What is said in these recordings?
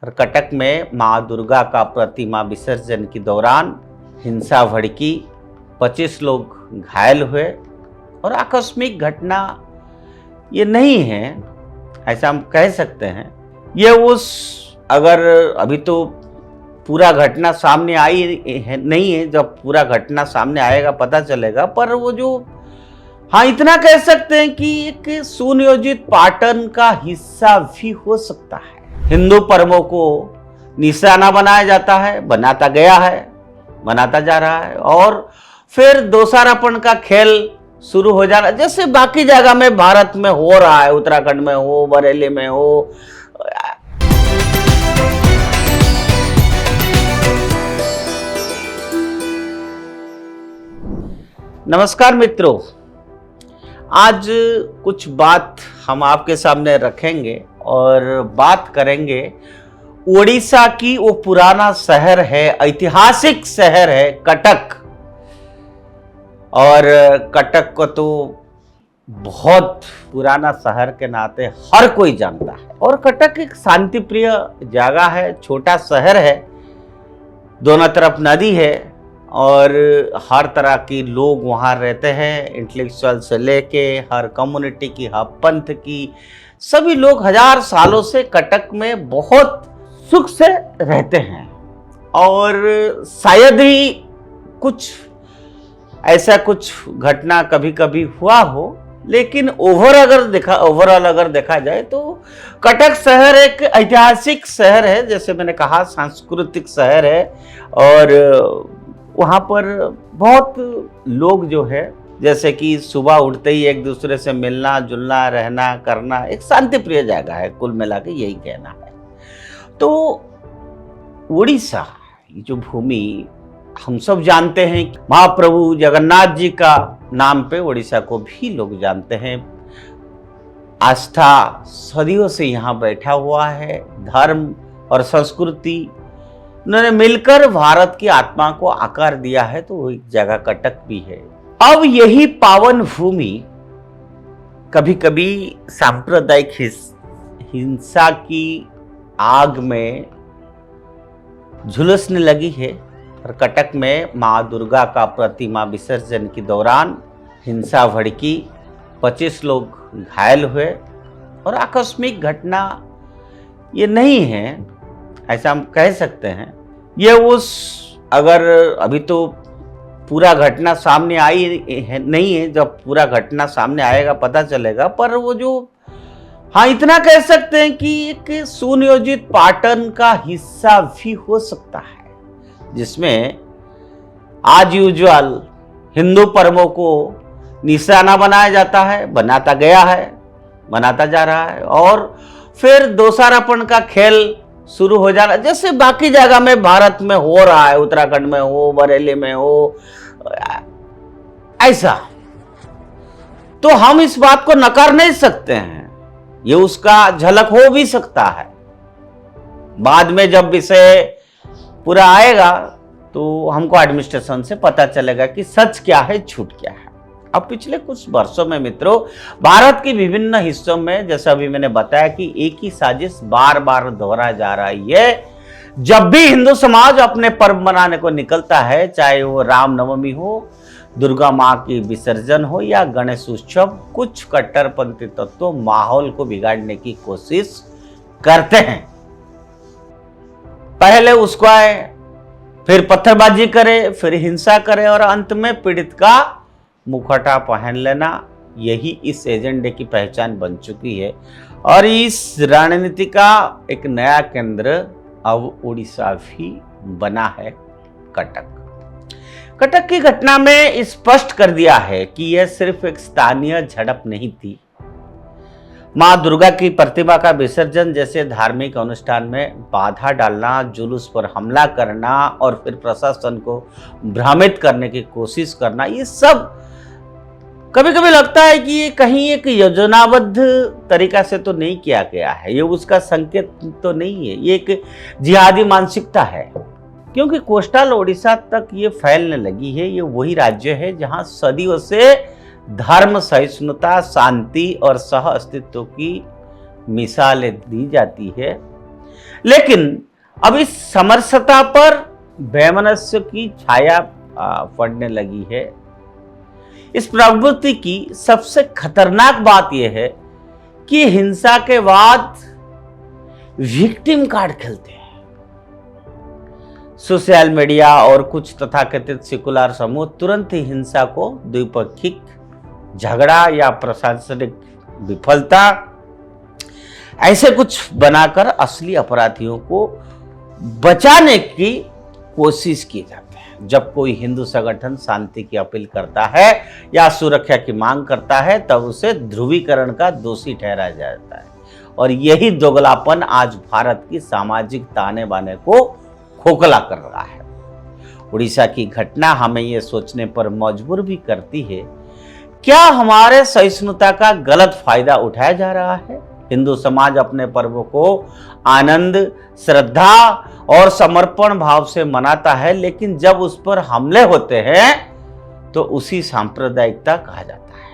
और कटक में मां दुर्गा का प्रतिमा विसर्जन के दौरान हिंसा भड़की, 25 लोग घायल हुए। और आकस्मिक घटना ये नहीं है, ऐसा हम कह सकते हैं। ये अगर अभी तो पूरा घटना सामने आई है नहीं है, जब पूरा घटना सामने आएगा पता चलेगा। पर वो जो हाँ, इतना कह सकते हैं कि एक सुनियोजित पैटर्न का हिस्सा भी हो सकता है। हिंदू पर्वों को निशाना बनाया जाता है, बनाता गया है, बनाता जा रहा है, और फिर दोषारोपण का खेल शुरू हो जाना, जैसे बाकी जगह में भारत में हो रहा है, उत्तराखंड में हो, बरेली में हो। नमस्कार मित्रों, आज कुछ बात हम आपके सामने रखेंगे और बात करेंगे उड़ीसा की वो पुराना शहर है, ऐतिहासिक शहर है कटक। और कटक को तो बहुत पुराना शहर के नाते हर कोई जानता है। और कटक एक शांति प्रिय जगह है, छोटा शहर है, दोनों तरफ नदी है और हर तरह के लोग वहाँ रहते हैं। इंटेलेक्चुअल से लेके हर कम्युनिटी की, हर पंथ की, सभी लोग हजार सालों से कटक में बहुत सुख से रहते हैं। और शायद ही कुछ ऐसा कुछ घटना कभी कभी हुआ हो, लेकिन ओवरऑल अगर देखा जाए तो कटक शहर एक ऐतिहासिक शहर है, जैसे मैंने कहा सांस्कृतिक शहर है। और वहाँ पर बहुत लोग जो है, जैसे कि सुबह उठते ही एक दूसरे से मिलना जुलना, रहना करना, एक शांति प्रिय जगह है, कुल मिला के यही कहना है। तो उड़ीसा, ये जो भूमि हम सब जानते हैं, महाप्रभु जगन्नाथ जी का नाम पे उड़ीसा को भी लोग जानते हैं। आस्था सदियों से यहाँ बैठा हुआ है, धर्म और संस्कृति उन्होंने मिलकर भारत की आत्मा को आकार दिया है, तो एक जगह कटक भी है। अब यही पावन भूमि कभी कभी सांप्रदायिक हिंसा की आग में झुलसने लगी है। और कटक में मां दुर्गा का प्रतिमा विसर्जन के दौरान हिंसा भड़की, 25 लोग घायल हुए। और आकस्मिक घटना ये नहीं है, ऐसा हम कह सकते हैं। ये अगर अभी तो पूरा घटना सामने आई है नहीं है, जब पूरा घटना सामने आएगा पता चलेगा। पर वो जो हाँ, इतना कह सकते हैं कि एक सुनियोजित पैटर्न का हिस्सा भी हो सकता है, जिसमें आज यूजुअल हिंदू पर्वों को निशाना बनाया जाता है, बनाता गया है, बनाता जा रहा है, और फिर दोषारोपण का खेल शुरू हो जाना, जैसे बाकी जगह में भारत में हो रहा है, उत्तराखंड में हो, बरेली में हो, ऐसा। तो हम इस बात को नकार नहीं सकते हैं, ये उसका झलक हो भी सकता है। बाद में जब विषय पूरा आएगा तो हमको एडमिनिस्ट्रेशन से पता चलेगा कि सच क्या है, झूठ क्या है। अब पिछले कुछ वर्षों में मित्रों, भारत के विभिन्न हिस्सों में, जैसा अभी मैंने बताया कि एक ही साजिश बार बार दोहराया जा रही है। जब भी हिंदू समाज अपने पर्व मनाने को निकलता है, चाहे वो रामनवमी हो, दुर्गा माँ की विसर्जन हो या गणेश उत्सव, कुछ कट्टरपंथी तत्व माहौल को बिगाड़ने की कोशिश करते हैं। पहले उसको आए, फिर पत्थरबाजी करे, फिर हिंसा करे, और अंत में पीड़ित का मुखौटा पहन लेना, यही इस एजेंडे की पहचान बन चुकी है। और इस रणनीति का एक नया केंद्र अब उड़ीसा भी बना है, कटक। कटक की घटना में स्पष्ट कर दिया है कि यह सिर्फ एक स्थानीय झड़प नहीं थी। मां दुर्गा की प्रतिमा का विसर्जन जैसे धार्मिक अनुष्ठान में बाधा डालना, जुलूस पर हमला करना और फिर प्रशासन को भ्रमित करने की कोशिश करना, ये सब कभी कभी लगता है कि ये कहीं एक योजनाबद्ध तरीका से तो नहीं किया गया है, ये उसका संकेत तो नहीं है, ये एक जिहादी मानसिकता है। क्योंकि कोस्टल ओडिशा तक ये फैलने लगी है। ये वही राज्य है जहां सदियों से धर्म, सहिष्णुता, शांति और सह अस्तित्व की मिसालें दी जाती है। लेकिन अब इस समरसता पर वैमनस्य की छाया पड़ने लगी है। इस प्रवृत्ति की सबसे खतरनाक बात यह है कि हिंसा के बाद विक्टिम कार्ड खेलते हैं। सोशल मीडिया और कुछ तथाकथित सेकुलर समूह तुरंत ही हिंसा को द्विपक्षीय झगड़ा या प्रशासनिक विफलता ऐसे कुछ बनाकर असली अपराधियों को बचाने की कोशिश की जाती है। जब कोई हिंदू संगठन शांति की अपील करता है या सुरक्षा की मांग करता है तब उसे ध्रुवीकरण का दोषी ठहराया जाता है। और यही दोगलापन आज भारत की सामाजिक ताने बाने को खोखला कर रहा है। उड़ीसा की घटना हमें यह सोचने पर मजबूर भी करती है, क्या हमारे सहिष्णुता का गलत फायदा उठाया जा रहा है? हिंदू समाज अपने पर्वों को आनंद, श्रद्धा और समर्पण भाव से मनाता है, लेकिन जब उस पर हमले होते हैं तो उसी सांप्रदायिकता कहा जाता है।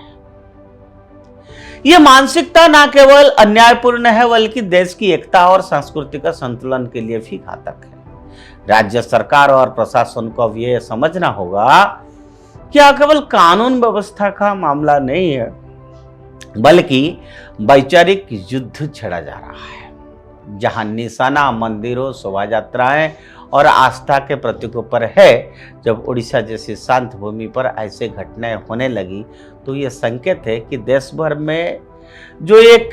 यह मानसिकता न केवल अन्यायपूर्ण है बल्कि देश की एकता और सांस्कृतिक संतुलन के लिए भी घातक है। राज्य सरकार और प्रशासन को अब यह समझना होगा कि यह केवल कानून व्यवस्था का मामला नहीं है बल्कि वैचारिक युद्ध छेड़ा जा रहा है। जहां निशाना मंदिरों, शोभा यात्राएं और आस्था के प्रतीकों पर है, जब उड़ीसा जैसी शांत भूमि पर ऐसे घटनाएं होने लगी तो ये संकेत है कि देश भर में जो एक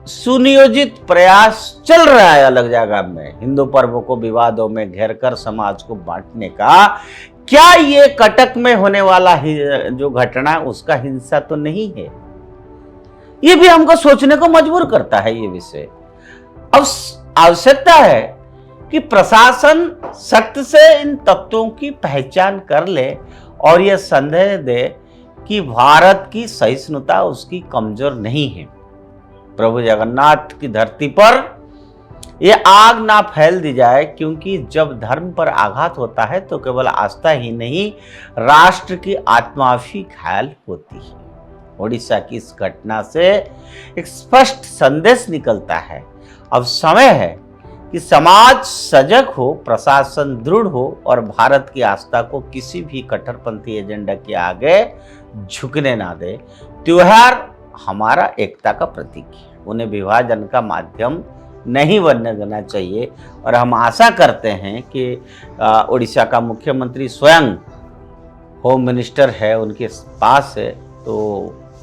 सुनियोजित प्रयास चल रहा है अलग जगह में हिंदू पर्वों को विवादों में घेरकर समाज को बांटने का, क्या ये कटक में होने वाला जो घटना उसका हिंसा तो नहीं है? ये भी हमको सोचने को मजबूर करता है ये विषय। अब आवश्यकता है कि प्रशासन सख्त से इन तत्वों की पहचान कर ले और यह संदेह दे कि भारत की सहिष्णुता उसकी कमजोर नहीं है। प्रभु जगन्नाथ की धरती पर यह आग ना फैल दी जाए, क्योंकि जब धर्म पर आघात होता है तो केवल आस्था ही नहीं, राष्ट्र की आत्मा भी घायल होती है। ओडिशा की इस घटना से एक स्पष्ट संदेश निकलता है, अब समय है कि समाज सजग हो, प्रशासन दृढ़ हो और भारत की आस्था को किसी भी कट्टरपंथी एजेंडा के आगे झुकने ना दे। त्योहार हमारा एकता का प्रतीक है, उन्हें विभाजन का माध्यम नहीं बनने देना चाहिए। और हम आशा करते हैं कि उड़ीसा का मुख्यमंत्री स्वयं होम मिनिस्टर है, उनके पास है, तो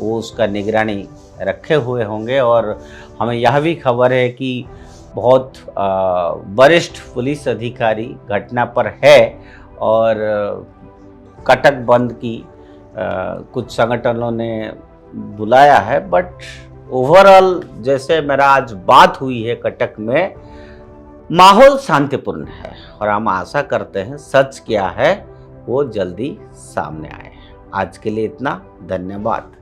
वो उसका निगरानी रखे हुए होंगे। और हमें यह भी खबर है कि बहुत वरिष्ठ पुलिस अधिकारी घटना पर है और कटक बंद की कुछ संगठनों ने बुलाया है। बट ओवरऑल जैसे मेरा आज बात हुई है कटक में, माहौल शांतिपूर्ण है और हम आशा करते हैं सच क्या है वो जल्दी सामने आए। आज के लिए इतना, धन्यवाद।